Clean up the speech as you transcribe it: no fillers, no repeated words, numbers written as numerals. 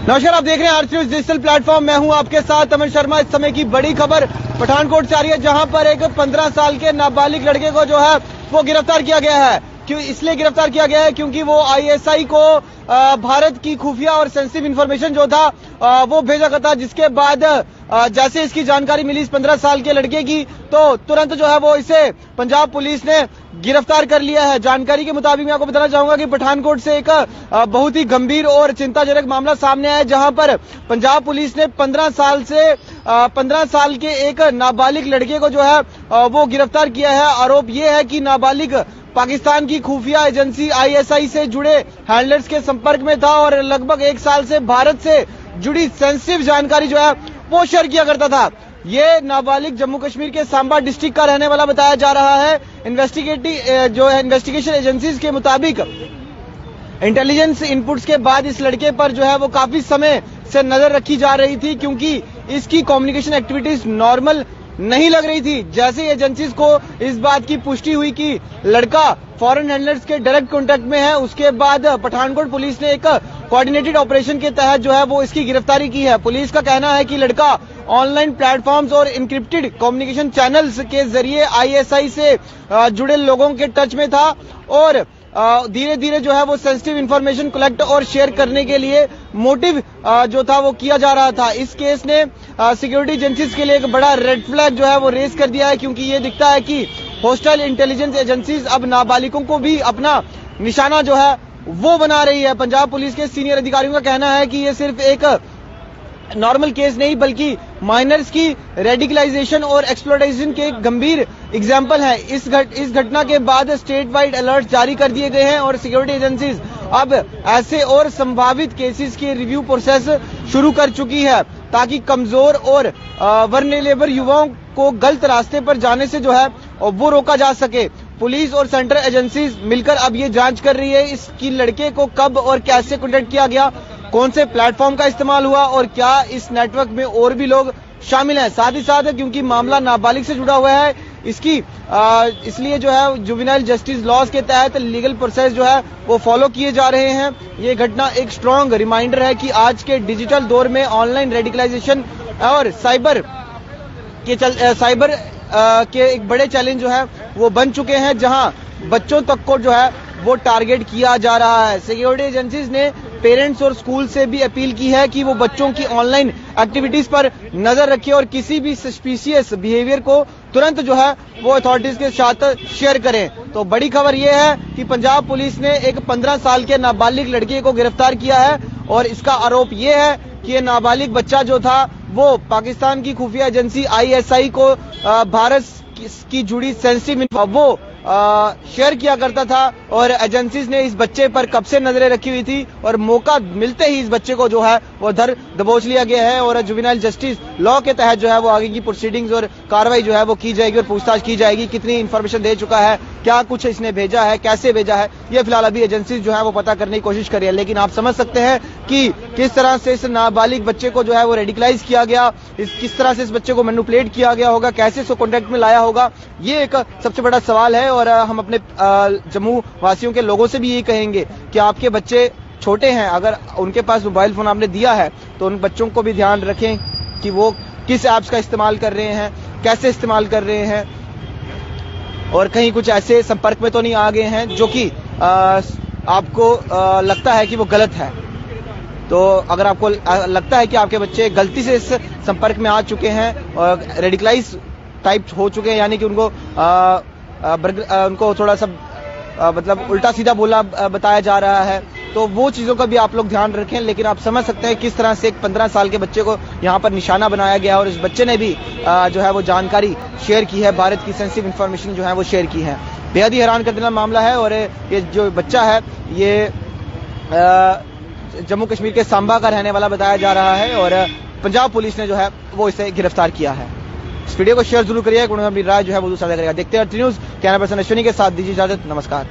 नमस्कार, आप देख रहे हैं आरसी न्यूज डिजिटल प्लेटफॉर्म। मैं हूं आपके साथ अमन शर्मा। इस समय की बड़ी खबर पठानकोट से आ रही है, जहां पर एक 15 साल के नाबालिग लड़के को जो है वो गिरफ्तार किया गया है। क्यों इसलिए गिरफ्तार किया गया है क्योंकि वो आईएसआई को भारत की खुफिया और सेंसिटिव इंफॉर्मेशन जो था वो भेजा गया था, जिसके बाद जैसे इसकी जानकारी मिली इस 15 साल के लड़के की, तो तुरंत जो है वो इसे पंजाब पुलिस ने गिरफ्तार कर लिया है। जानकारी के मुताबिक मैं आपको बताना चाहूंगा कि पठानकोट से एक बहुत ही गंभीर और चिंताजनक मामला सामने आया है, जहां पर पंजाब पुलिस ने 15 साल के एक नाबालिग लड़के को जो है वो गिरफ्तार किया है। आरोप ये है कि नाबालिग पाकिस्तान की खुफिया एजेंसी आईएसआई से जुड़े हैंडलर्स के संपर्क में था और लगभग 1 साल से भारत से जुड़ी सेंसिटिव जानकारी जो है वो शेयर किया करता था। ये नाबालिग जम्मू कश्मीर के सांबा डिस्ट्रिक्ट का रहने वाला बताया जा रहा है। इन्वेस्टिगेशन एजेंसीज के मुताबिक इंटेलिजेंस इनपुट्स के बाद इस लड़के पर जो है वो काफी समय से नजर रखी जा रही थी, क्योंकि इसकी कम्युनिकेशन एक्टिविटीज नॉर्मल नहीं लग रही थी। जैसे एजेंसीज को इस बात की पुष्टि हुई कि लड़का फॉरेन हैंडलर्स के डायरेक्ट कांटेक्ट में है, उसके बाद पठानकोट पुलिस ने एक कोऑर्डिनेटेड ऑपरेशन के तहत जो है वो इसकी गिरफ्तारी की है। पुलिस का कहना है कि लड़का ऑनलाइन प्लेटफॉर्म्स और इंक्रिप्टेड कम्युनिकेशन चैनल्स के जरिए आईएसआई से जुड़े लोगों के टच में था और धीरे धीरे जो है वो सेंसिटिव इंफॉर्मेशन कलेक्ट और शेयर करने के लिए मोटिव जो था वो किया जा रहा था। इस केस ने सिक्योरिटी एजेंसीज के लिए एक बड़ा रेड फ्लैग जो है वो रेज कर दिया है, क्योंकि ये दिखता है कि होस्टाइल इंटेलिजेंस एजेंसीज अब नाबालिगों को भी अपना निशाना जो है वो बना रही है। पंजाब पुलिस के सीनियर अधिकारियों का कहना है कि ये सिर्फ एक नॉर्मल केस नहीं बल्कि माइनर्स की रेडिकलाइजेशन और एक्सप्लॉयटेशन के एक गंभीर एग्जाम्पल है। इस घटना के बाद स्टेट वाइड अलर्ट जारी कर दिए गए हैं और सिक्योरिटी एजेंसीज अब ऐसे और संभावित केसेस के रिव्यू प्रोसेस शुरू कर चुकी है, ताकि कमजोर और वल्नरेबल युवाओं को गलत रास्ते पर जाने से जो है वो रोका जा सके। पुलिस और सेंट्रल एजेंसीज मिलकर अब ये जांच कर रही है इसकी लड़के को कब और कैसे कॉन्टेक्ट किया गया, कौन से प्लेटफॉर्म का इस्तेमाल हुआ और क्या इस नेटवर्क में और भी लोग शामिल हैं। साथ ही साथ क्योंकि मामला नाबालिग से जुड़ा हुआ है, इसलिए जो है जुवेनाइल जस्टिस लॉज के तहत लीगल प्रोसेस जो है वो फॉलो किए जा रहे हैं। ये घटना एक स्ट्रॉन्ग रिमाइंडर है कि आज के डिजिटल दौर में ऑनलाइन रेडिकलाइजेशन और साइबर के एक बड़े चैलेंज जो है वो बन चुके हैं, जहां बच्चों तक को जो है वो टारगेट किया जा रहा है। सिक्योरिटी एजेंसीज ने पेरेंट्स और स्कूल से भी अपील की है कि वो बच्चों की ऑनलाइन एक्टिविटीज पर नजर रखें और किसी भी सस्पिशियस बिहेवियर को तुरंत जो है वो अथॉरिटीज के साथ शेयर करें। तो बड़ी खबर ये है कि पंजाब पुलिस ने एक 15 साल के नाबालिग लड़के को गिरफ्तार किया है और इसका आरोप ये है कि ये नाबालिग बच्चा जो था वो पाकिस्तान की खुफिया एजेंसी आईएसआई को भारत की जुड़ी सेंसिटिव वो शेयर किया करता था और एजेंसीज ने इस बच्चे पर कब से नजरें रखी हुई थी और मौका मिलते ही इस बच्चे को जो है वो धर दबोच लिया गया है और जुवेनाइल जस्टिस लॉ के तहत जो है वो आगे की प्रोसीडिंग्स और कार्रवाई जो है वो की जाएगी और पूछताछ की जाएगी। कितनी इन्फॉर्मेशन दे चुका है, क्या कुछ इसने भेजा है, कैसे भेजा है, ये फिलहाल अभी एजेंसीज जो है वो पता करने की कोशिश कर रही है। लेकिन आप समझ सकते हैं कि किस तरह से इस नाबालिग बच्चे को जो है वो रेडिकलाइज किया गया, किस तरह से इस बच्चे को मैनिपुलेट किया गया होगा, कैसे इसको कॉन्टेक्ट में लाया होगा, ये एक सबसे बड़ा सवाल है। और हम अपने जम्मू वासियों के लोगों से भी यही कहेंगे कि आपके बच्चे छोटे हैं, अगर उनके पास मोबाइल फोन आपने दिया है तो उन बच्चों को भी ध्यान रखें कि वो किस ऐप्स का इस्तेमाल कर रहे हैं, कैसे इस्तेमाल कर रहे हैं और कहीं कुछ ऐसे संपर्क में तो नहीं आ गए हैं जो कि आपको लगता है कि वो गलत है। तो अगर आपको लगता है कि आपके बच्चे गलती से इस संपर्क में आ चुके हैं और रेडिकलाइज टाइप हो चुके हैं, यानी कि उनको थोड़ा सा मतलब उल्टा सीधा बोला बताया जा रहा है, तो वो चीजों का भी आप लोग ध्यान रखें। लेकिन आप समझ सकते हैं किस तरह से एक 15 साल के बच्चे को यहाँ पर निशाना बनाया गया और इस बच्चे ने भी जो है वो जानकारी शेयर की है, भारत की सेंसिटिव इंफॉर्मेशन जो है वो शेयर की है। बेहद ही हैरान कर देना मामला है और ये जो बच्चा है ये जम्मू कश्मीर के सांबा का रहने वाला बताया जा रहा है और पंजाब पुलिस ने जो है वो इसे गिरफ्तार किया है। इस वीडियो को शेयर जरूर करिए, अपनी राय जो है वो साझा करेगा। देखते हैं RC news, camera person Ashwini के साथ दीजिए इजाजत, नमस्कार।